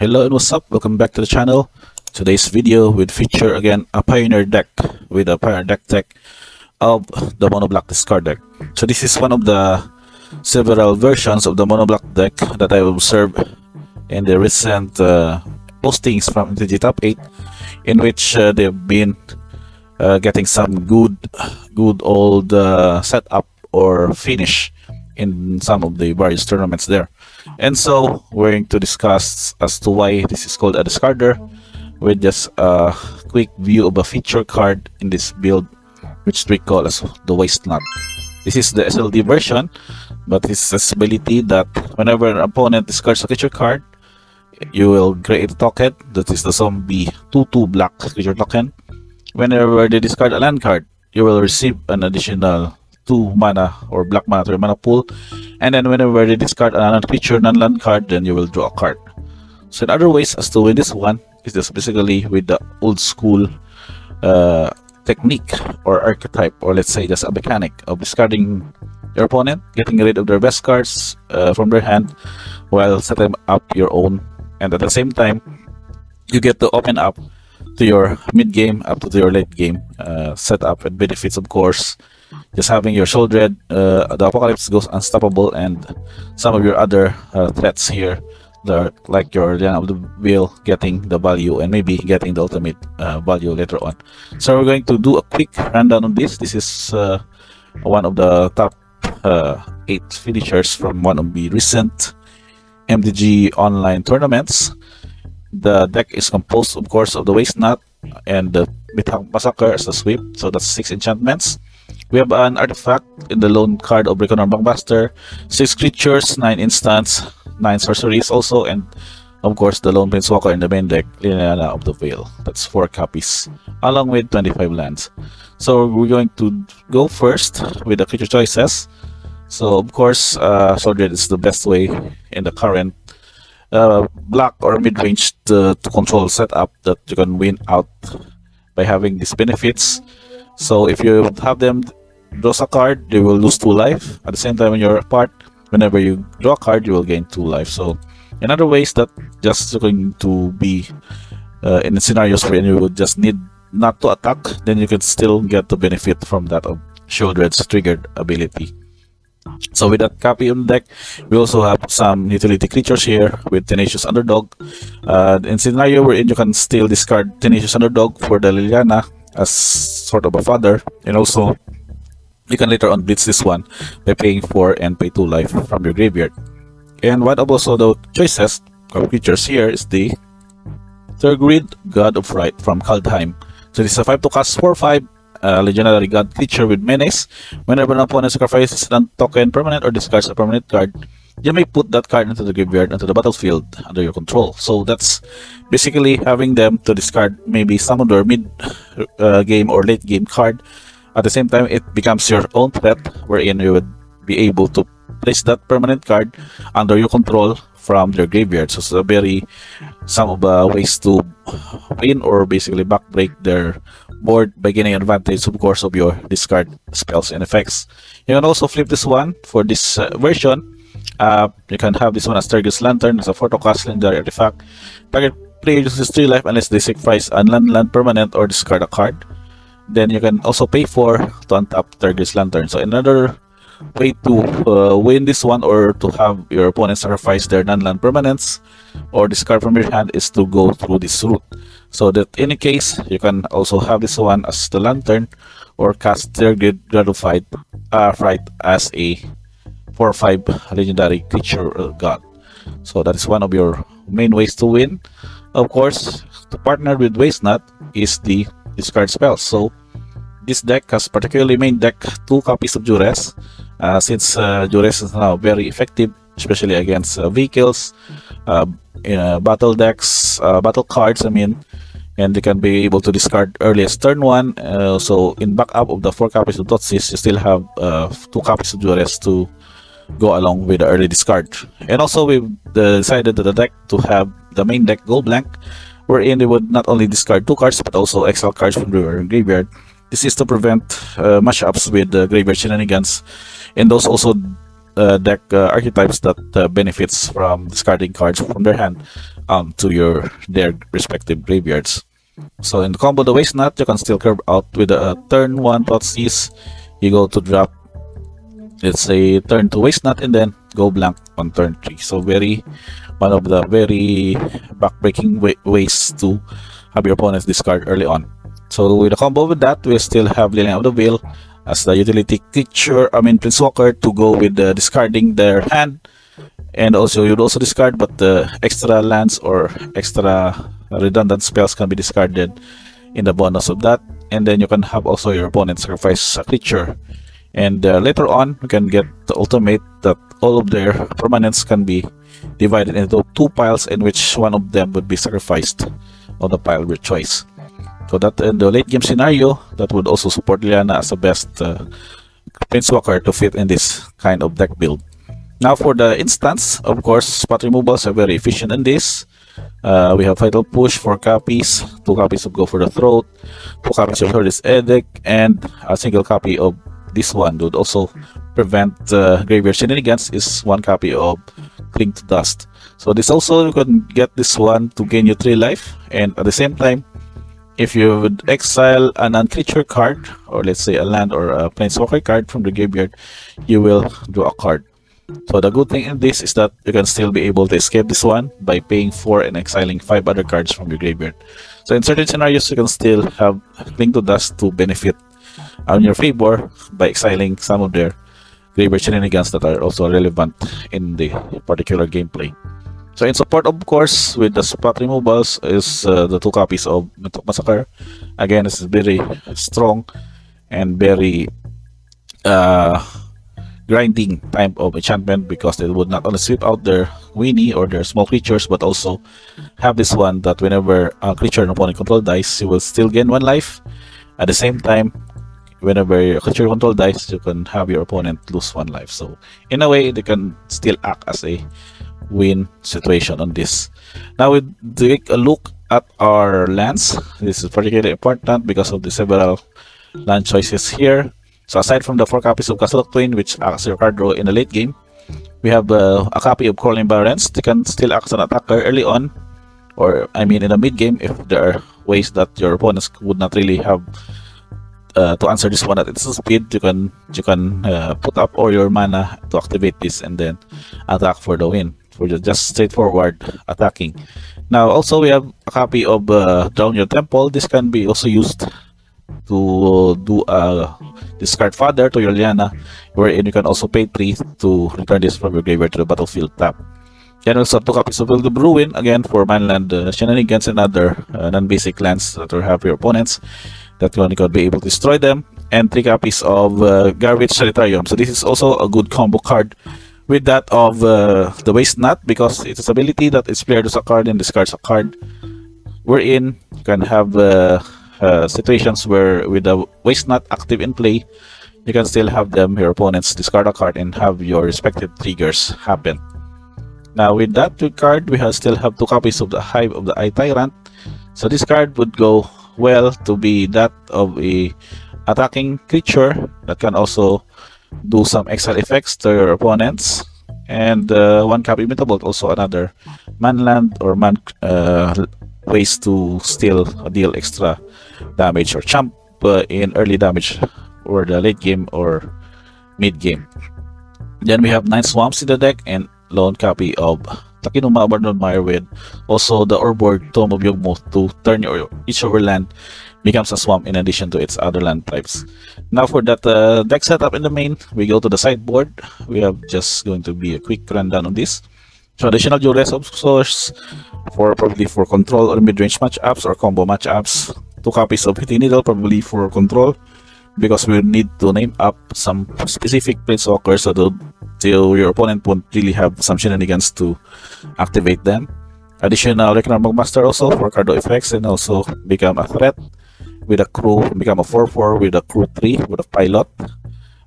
Hello and what's up? Welcome back to the channel. Today's video would feature again a Pioneer deck with a Pioneer deck tech of the Mono Black discard deck. So this is one of the several versions of the Mono Black deck that I observed in the recent postings from MTG Top 8, in which they've been getting some good old setup or finish in some of the various tournaments there. And so we're going to discuss as to why this is called a discarder, with just a quick view of a feature card in this build, which we call as the Waste Knot. This is the SLD version, but it's this ability that whenever an opponent discards a creature card, you will create a token that is the zombie 2/2 black creature token. Whenever they discard a land card, you will receive an additional 2 mana or black mana to your mana pool, and then whenever they discard another creature non-land card, then you will draw a card. So in other ways as to win this one is just basically with the old school technique or archetype, or let's say just a mechanic of discarding your opponent, getting rid of their best cards from their hand while setting up your own, and at the same time you get to open up to your mid-game up to your late-game setup and benefits. Of course, just having your Shouldered, the Apocalypse goes unstoppable, and some of your other threats here, like your Liana of the Wheel, getting the value and maybe getting the ultimate value later on. So we're going to do a quick rundown on this. This is one of the top 8 finishers from one of the recent MTG online tournaments. The deck is composed, of course, of the Waste Knot and the Mythos Massacre as the sweep, so that's 6 enchantments. We have an artifact in the lone card of Reckoner Bankbuster, 6 creatures, 9 instants, 9 sorceries also, and of course the lone Planeswalker in the main deck, Liana of the Veil. That's 4 copies, along with 25 lands. So we're going to go first with the creature choices. So of course, Shouldered is the best way in the current black or mid-range to control setup that you can win out by having these benefits. So if you have them draw a card, they will lose 2 life. At the same time, when you're apart, whenever you draw a card, you will gain 2 life. So in other ways, that just going to be in scenarios where you would just need not to attack, then you can still get the benefit from that of Shouldered's triggered ability. So with that copy on the deck, we also have some utility creatures here with Tenacious Underdog. In scenario wherein you can still discard Tenacious Underdog for the Liliana as sort of a fodder, and also you can later on blitz this one by paying 4 and pay 2 life from your graveyard. And one of also the choices of creatures here is the Tergrid, God of Fright from Kaldheim. So this is a 5 to cast 4/5 legendary god creature with menace. Whenever an opponent sacrifices a token permanent or discards a permanent card, you may put that card into the graveyard, into the battlefield under your control. So that's basically having them to discard maybe some of their mid game or late game card. At the same time, it becomes your own threat, wherein you would be able to place that permanent card under your control from their graveyard. So it's a very some of the ways to win or basically backbreak their board by gaining advantage, of course, of your discard spells and effects. You can also flip this one for this version. You can have this one as Tergrid's Lantern. It's a 4 to cast legendary artifact. Target player uses 3 life unless they sacrifice a land permanent or discard a card. Then you can also pay 4 to untap Tergrid's Lantern. So another way to win this one, or to have your opponent sacrifice their non-land permanents or discard from your hand, is to go through this route. So that in any case, you can also have this one as the Lantern, or cast Tergrid, God of Fright as a 4/5 legendary creature god. So that is one of your main ways to win. Of course, to partner with Waste Knot is the discard spells. So this deck has particularly main deck 2 copies of Duress, since Duress is now very effective, especially against vehicles, battle decks, battle cards, I mean, and you can be able to discard early as turn 1. So in backup of the 4 copies of Thoughtseize, you still have 2 copies of Duress to go along with the early discard. And also we've decided to the deck to have the main deck go blank, wherein they would not only discard 2 cards but also exile cards from the graveyard. This is to prevent mashups with graveyard shenanigans, and those also deck archetypes that benefits from discarding cards from their hand. to their respective graveyards. So in the combo the Waste Not, you can still curve out with a turn 1 Thoughtseize. You go to drop, let's say turn 2 Waste Not, and then go blank on turn 3. So one of the very backbreaking ways to have your opponents discard early on. So with a combo with that, we still have Liliana of the Veil as the utility creature, Planeswalker, to go with discarding their hand. And also you'd also discard, but the extra lands or extra redundant spells can be discarded in the bonus of that. And then you can have also your opponent sacrifice a creature. And later on, you can get the ultimate that all of their permanents can be divided into 2 piles, in which one of them would be sacrificed on the pile of your choice. So that in the late game scenario, that would also support Liliana as the best Planeswalker to fit in this kind of deck build. Now for the instance, of course, spot removals are very efficient in this. We have Vital Push, 4 copies, 2 copies of Go for the Throat, 2 copies of Herd's Edict, and a single copy of this one would also prevent graveyard shenanigans, is 1 copy of Cling to Dust. So this also, you can get this one to gain you 3 life, and at the same time, if you would exile a non-creature card, or let's say a land or a Planeswalker card from the graveyard, you will draw a card. So the good thing in this is that you can still be able to escape this one by paying 4 and exiling 5 other cards from your graveyard. So in certain scenarios, you can still have Cling to Dust to benefit on your favor by exiling some of their graveyard shenanigans that are also relevant in the particular gameplay. So in support, of course, with the spot removals is the 2 copies of Mentok Massacre. Again, this is very strong and very grinding type of enchantment, because it would not only sweep out their Winnie or their small creatures, but also have this one that whenever a creature an opponent control dies, you will still gain 1 life. At the same time, whenever your creature control dies, you can have your opponent lose 1 life. So in a way, they can still act as a win situation on this. Now we take a look at our lands. This is particularly important because of the several land choices here. So aside from the 4 copies of Castle of Twin, which acts as your card draw in the late game, we have a copy of Crawling Barrens. They can still act as an attacker early on, or in the mid game, if there are ways that your opponents would not really have to answer this one at its speed. You can put up all your mana to activate this and then attack for the win, for just straightforward attacking. Now also we have a copy of Drown Your Temple. This can be also used to do a discard fodder to your Liliana, wherein you can also pay 3 to return this from your graveyard to the battlefield tap. Then also 2 copies of Will of Ruin, again for manland shenanigans and other non-basic lands that will have your opponents, that you can be able to destroy them, and 3 copies of Garbage Sanitarium. So this is also a good combo card with that of the Waste Not, because it's an ability that its player does a card and discards a card, wherein you can have situations where with the Waste Not active in play, you can still have your opponents discard a card and have your respective triggers happen. Now with that card, we still have 2 copies of the Hive of the Eye Tyrant. So this card would go well to be that of a attacking creature that can also do some exile effects to your opponents, and 1 copy Mutable, also another manland or ways to still deal extra damage or chump in early damage or the late game or mid game. Then we have 9 swamps in the deck and lone copy of Takinuma Abandoned Mire, with also the Orboard Tome of Yugmoth to turn each of your land becomes a swamp in addition to its other land types. Now for that deck setup in the main, we go to the sideboard. We have just going to be a quick rundown on this. So additional Duress of Source probably for control or mid-range matchups or combo matchups. 2 copies of Hitting Needle, probably for control, because we need to name up some specific Planeswalkers so that your opponent won't really have some shenanigans to activate them. Additional Reckoner Magmaster also for Cardo effects, and also become a threat with a crew, become a 4/4 with a crew 3 with a pilot.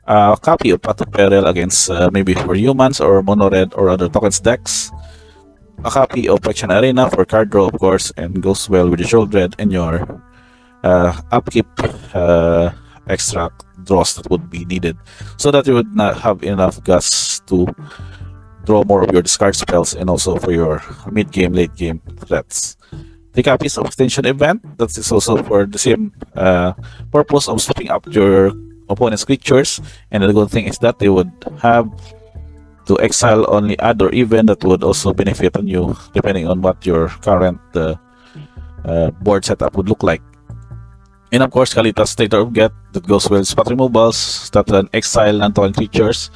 A copy of Path of Peril against maybe for humans or mono red or other tokens decks. A copy of Faction Arena for card draw, of course, and goes well with the Sholdred and your upkeep extra draws that would be needed, so that you would not have enough gas to draw more of your discard spells, and also for your mid-game, late-game threats. 3 copies of Extension Event, that is also for the same purpose of swapping up your opponent's creatures, and the good thing is that they would have to exile only odd or even. That would also benefit on you depending on what your current board setup would look like. And of course, Kalita's State of Get, that goes with spot removals, that an exile non-token creatures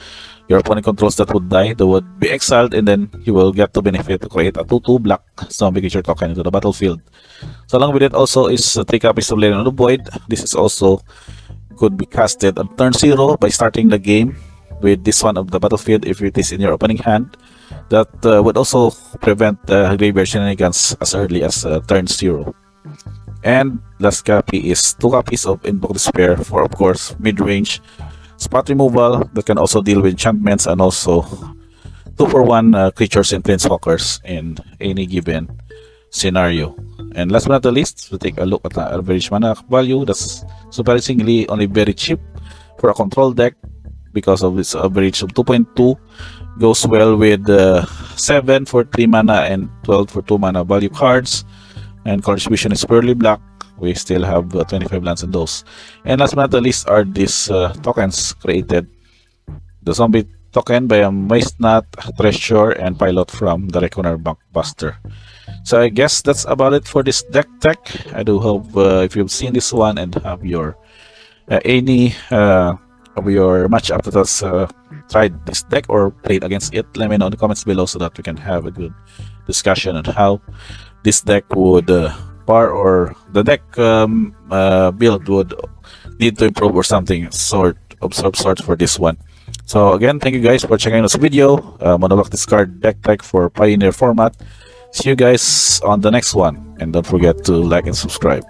your opponent controls that would die. They would be exiled, and then you will get to benefit to create a 2/2 black zombie creature token into the battlefield. So along with it also is 3 copies of Legend of the Void. This is also could be casted on turn 0 by starting the game with this one of the battlefield if it is in your opening hand. That would also prevent graveyard shenanigans as early as turn 0. And last copy is 2 copies of Invoke Despair for, of course, mid-range spot removal that can also deal with enchantments, and also 2-for-1 creatures and planeswalkers in any given scenario. And last but not the least, we take a look at the average mana value. That's surprisingly only very cheap for a control deck because of its average of 2.2. Goes well with 7 for 3 mana and 12 for 2 mana value cards. And color distribution is purely black. We still have 25 lands in those. And last but not the least are these tokens created. The zombie token by a Maestnut, Treasure, and Pilot from the Reckoner Buster. So I guess that's about it for this deck tech. I do hope if you've seen this one and have your any of your matchup that has tried this deck or played against it, let me know in the comments below so that we can have a good discussion on how this deck would par, or the deck build would need to improve or something sort for this one. So again, thank you guys for checking out this video. Monoblock discard deck tech for Pioneer format. See you guys on the next one, and don't forget to like and subscribe.